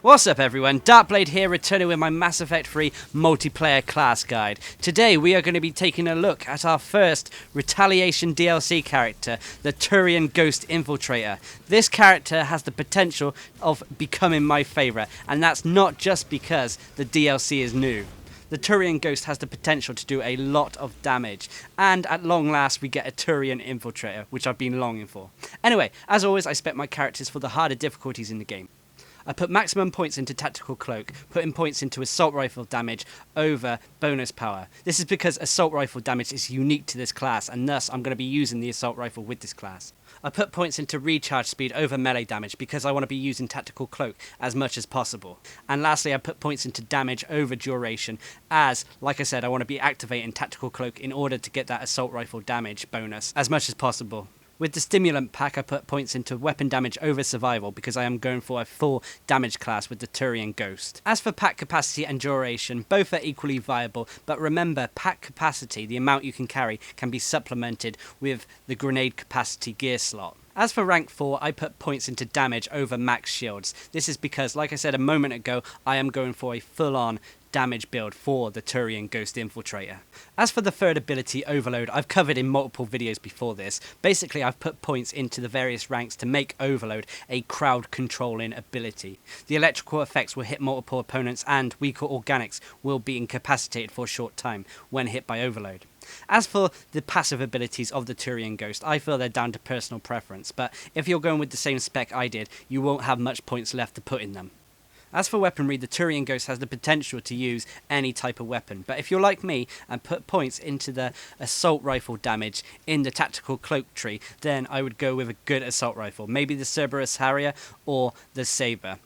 What's up everyone, Darcblade here, returning with my Mass Effect 3 multiplayer class guide. Today we are going to be taking a look at our first Retaliation DLC character, the Turian Ghost Infiltratore. This character has the potential of becoming my favourite, and that's not just because the DLC is new. The Turian Ghost has the potential to do a lot of damage, and at long last we get a Turian Infiltrator, which I've been longing for. Anyway, as always I spec my characters for the harder difficulties in the game. I put maximum points into Tactical Cloak, putting points into Assault Rifle damage over bonus power. This is because Assault Rifle damage is unique to this class, and thus I'm going to be using the Assault Rifle with this class. I put points into Recharge Speed over melee damage because I want to be using Tactical Cloak as much as possible. And lastly, I put points into damage over duration as, like I said, I want to be activating Tactical Cloak in order to get that Assault Rifle damage bonus as much as possible. With the Stimulant Pack, I put points into weapon damage over survival because I am going for a full damage class with the Turian Ghost. As for pack capacity and duration, both are equally viable, but remember, pack capacity, the amount you can carry, can be supplemented with the grenade capacity gear slot. As for rank 4, I put points into damage over max shields. This is because, like I said a moment ago, I am going for a full-on damage build for the Turian Ghost Infiltratore. As for the third ability, Overload, I've covered in multiple videos before this. Basically, I've put points into the various ranks to make Overload a crowd controlling ability. The electrical effects will hit multiple opponents and weaker organics will be incapacitated for a short time when hit by Overload. As for the passive abilities of the Turian Ghost, I feel they're down to personal preference, but if you're going with the same spec I did, you won't have much points left to put in them. As for weaponry, the Turian Ghost has the potential to use any type of weapon, but if you're like me and put points into the assault rifle damage in the tactical cloak tree, then I would go with a good assault rifle, maybe the Cerberus Harrier or the Saber.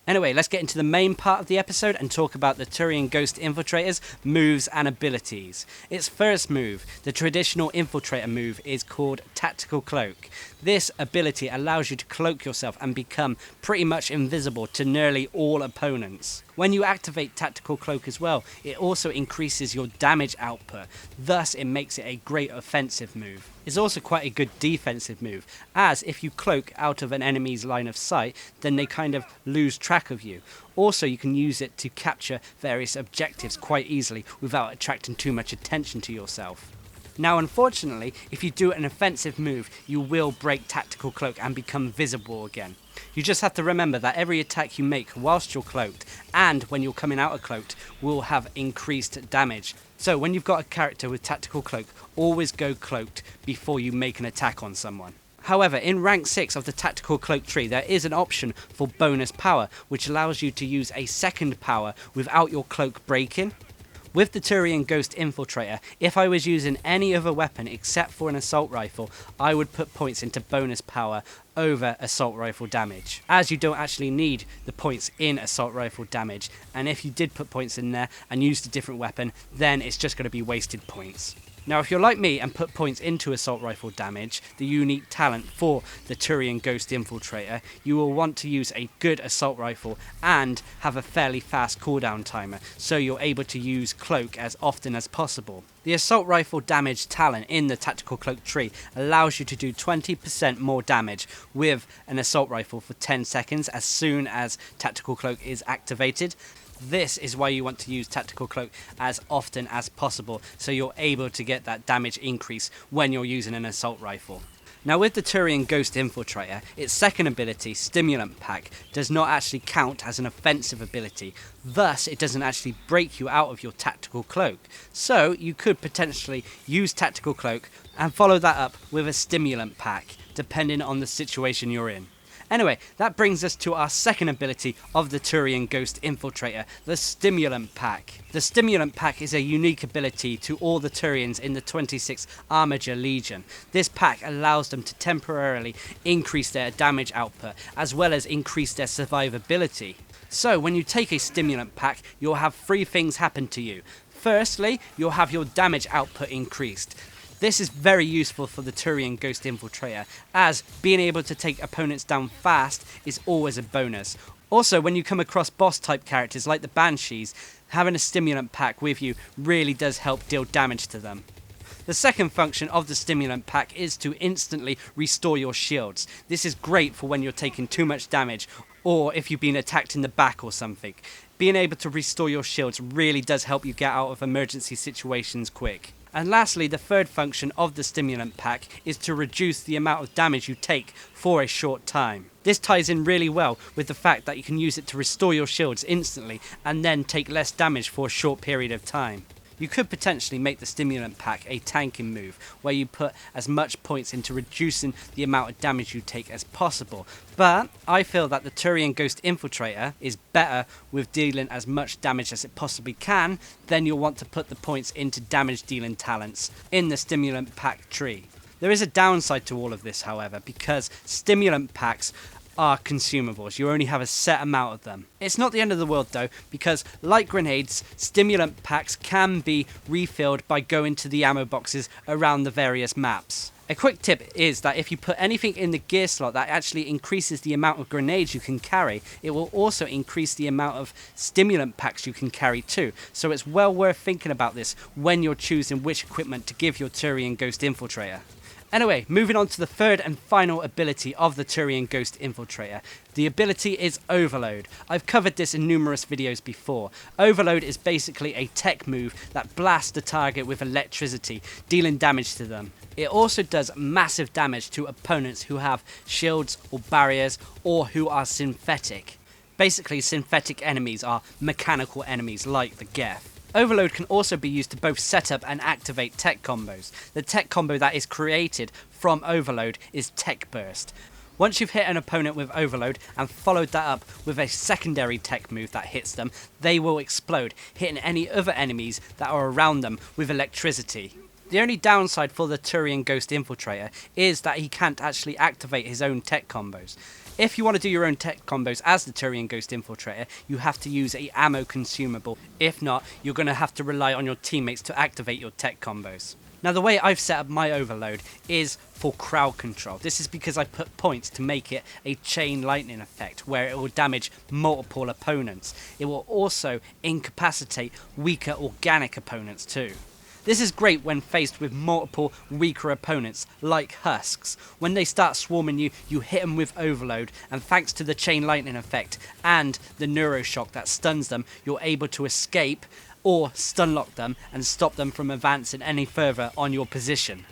Anyway, let's get into the main part of the episode and talk about the Turian Ghost Infiltrator's moves and abilities. Its first move, the traditional Infiltrator move, is called Tactical Cloak. This ability allows you to cloak yourself and become pretty much invisible to nearly all opponents. When you activate Tactical Cloak as well, it also increases your damage output, thus it makes it a great offensive move. It's also quite a good defensive move, as if you cloak out of an enemy's line of sight, then they kind of lose track of you. Also, you can use it to capture various objectives quite easily without attracting too much attention to yourself. Now, unfortunately, if you do an offensive move, you will break Tactical Cloak and become visible again. You just have to remember that every attack you make whilst you're cloaked and when you're coming out of cloaked will have increased damage. So when you've got a character with Tactical Cloak, always go cloaked before you make an attack on someone. However, in rank 6 of the Tactical Cloak tree, there is an option for bonus power, which allows you to use a second power without your cloak breaking. With the Turian Ghost Infiltrator, if I was using any other weapon except for an assault rifle, I would put points into bonus power over assault rifle damage, as you don't actually need the points in assault rifle damage, and if you did put points in there and used a different weapon, then it's just going to be wasted points. Now, if you're like me and put points into assault rifle damage, the unique talent for the Turian Ghost Infiltrator, you will want to use a good assault rifle and have a fairly fast cooldown timer, so you're able to use cloak as often as possible. The assault rifle damage talent in the Tactical Cloak tree allows you to do 20% more damage with an assault rifle for 10 seconds as soon as Tactical Cloak is activated. This is why you want to use Tactical Cloak as often as possible, so you're able to get that damage increase when you're using an assault rifle. Now, with the Turian Ghost Infiltrator, its second ability, Stimulant Pack, does not actually count as an offensive ability, thus it doesn't actually break you out of your Tactical Cloak. So you could potentially use Tactical Cloak and follow that up with a Stimulant Pack, depending on the situation you're in. Anyway, that brings us to our second ability of the Turian Ghost Infiltrator, the Stimulant Pack. The Stimulant Pack is a unique ability to all the Turians in the 26th Armiger Legion. This pack allows them to temporarily increase their damage output, as well as increase their survivability. So, when you take a Stimulant Pack, you'll have three things happen to you. Firstly, you'll have your damage output increased. This is very useful for the Turian Ghost Infiltrator, as being able to take opponents down fast is always a bonus. Also, when you come across boss type characters like the Banshees, having a Stimulant Pack with you really does help deal damage to them. The second function of the Stimulant Pack is to instantly restore your shields. This is great for when you're taking too much damage or if you've been attacked in the back or something. Being able to restore your shields really does help you get out of emergency situations quick. And lastly, the third function of the Stimulant Pack is to reduce the amount of damage you take for a short time. This ties in really well with the fact that you can use it to restore your shields instantly and then take less damage for a short period of time. You could potentially make the Stimulant Pack a tanking move, where you put as much points into reducing the amount of damage you take as possible. But I feel that the Turian Ghost Infiltrator is better with dealing as much damage as it possibly can. Then you'll want to put the points into damage dealing talents in the Stimulant Pack tree. There is a downside to all of this, however, because Stimulant Packs are consumables. You only have a set amount of them. It's not the end of the world though, because like grenades, Stimulant Packs can be refilled by going to the ammo boxes around the various maps. A quick tip is that if you put anything in the gear slot that actually increases the amount of grenades you can carry, it will also increase the amount of Stimulant Packs you can carry too. So it's well worth thinking about this when you're choosing which equipment to give your Turian Ghost Infiltrator. Anyway, moving on to the third and final ability of the Turian Ghost Infiltrator. The ability is Overload. I've covered this in numerous videos before. Overload is basically a tech move that blasts the target with electricity, dealing damage to them. It also does massive damage to opponents who have shields or barriers or who are synthetic. Basically, synthetic enemies are mechanical enemies like the Geth. Overload can also be used to both set up and activate tech combos. The tech combo that is created from Overload is Tech Burst. Once you've hit an opponent with Overload and followed that up with a secondary tech move that hits them, they will explode, hitting any other enemies that are around them with electricity. The only downside for the Turian Ghost Infiltrator is that he can't actually activate his own tech combos. If you want to do your own tech combos as the Turian Ghost Infiltrator, you have to use a ammo consumable. If not, you're going to have to rely on your teammates to activate your tech combos. Now the way I've set up my Overload is for crowd control. This is because I put points to make it a chain lightning effect where it will damage multiple opponents. It will also incapacitate weaker organic opponents too. This is great when faced with multiple weaker opponents like husks. When they start swarming you, you hit them with Overload, and thanks to the chain lightning effect and the neuroshock that stuns them, you're able to escape or stun lock them and stop them from advancing any further on your position.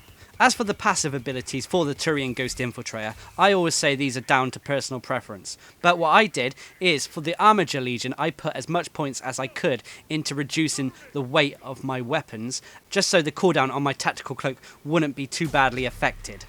As for the passive abilities for the Turian Ghost Infiltrator, I always say these are down to personal preference. But what I did is, for the Armiger Legion, I put as much points as I could into reducing the weight of my weapons, just so the cooldown on my tactical cloak wouldn't be too badly affected.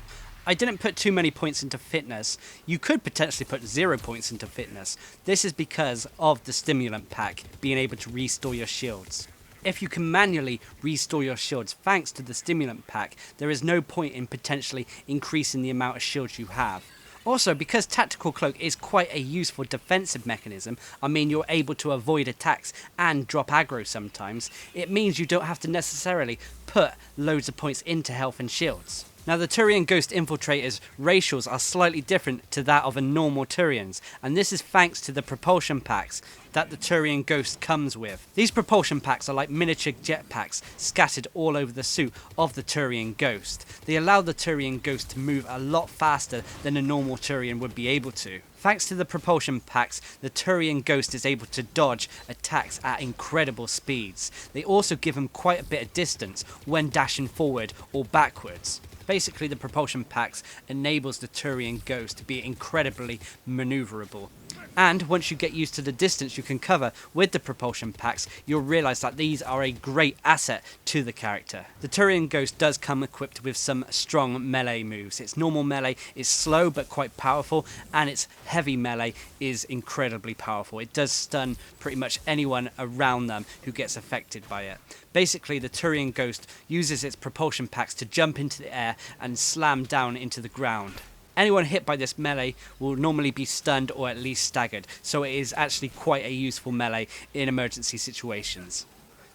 I didn't put too many points into fitness. You could potentially put 0 points into fitness. This is because of the Stimulant Pack being able to restore your shields. If you can manually restore your shields thanks to the Stimulant Pack, there is no point in potentially increasing the amount of shields you have. Also, because Tactical Cloak is quite a useful defensive mechanism, I mean you're able to avoid attacks and drop aggro sometimes, it means you don't have to necessarily put loads of points into health and shields. Now the Turian Ghost Infiltrator's racials are slightly different to that of a normal Turian's, and this is thanks to the propulsion packs that the Turian Ghost comes with. These propulsion packs are like miniature jetpacks scattered all over the suit of the Turian Ghost. They allow the Turian Ghost to move a lot faster than a normal Turian would be able to. Thanks to the propulsion packs, the Turian Ghost is able to dodge attacks at incredible speeds. They also give him quite a bit of distance when dashing forward or backwards. Basically, the propulsion packs enables the Turian Ghost to be incredibly maneuverable. And once you get used to the distance you can cover with the propulsion packs, you'll realise that these are a great asset to the character. The Turian Ghost does come equipped with some strong melee moves. Its normal melee is slow but quite powerful, and its heavy melee is incredibly powerful. It does stun pretty much anyone around them who gets affected by it. Basically, the Turian Ghost uses its propulsion packs to jump into the air and slam down into the ground. Anyone hit by this melee will normally be stunned or at least staggered, so it is actually quite a useful melee in emergency situations.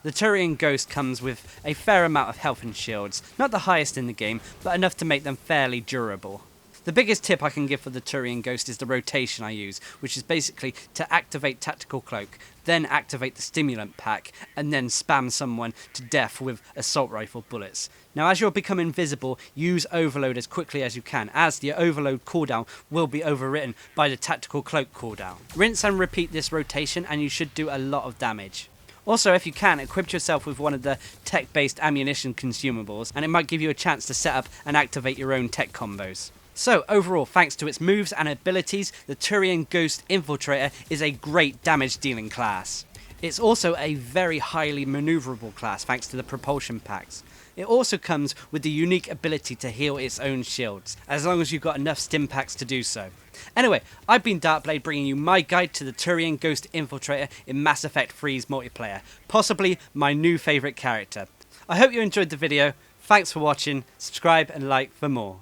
The Turian Ghost comes with a fair amount of health and shields, not the highest in the game, but enough to make them fairly durable. The biggest tip I can give for the Turian Ghost is the rotation I use, which is basically to activate Tactical Cloak, then activate the Stimulant Pack, and then spam someone to death with assault rifle bullets. Now as you'll become invisible, use Overload as quickly as you can, as the Overload cooldown will be overwritten by the Tactical Cloak cooldown. Rinse and repeat this rotation and you should do a lot of damage. Also, if you can, equip yourself with one of the tech-based ammunition consumables, and it might give you a chance to set up and activate your own tech combos. So, overall, thanks to its moves and abilities, the Turian Ghost Infiltrator is a great damage dealing class. It's also a very highly maneuverable class thanks to the propulsion packs. It also comes with the unique ability to heal its own shields, as long as you've got enough stim packs to do so. Anyway, I've been Darcblade, bringing you my guide to the Turian Ghost Infiltrator in Mass Effect 3's multiplayer, possibly my new favourite character. I hope you enjoyed the video, thanks for watching, subscribe and like for more.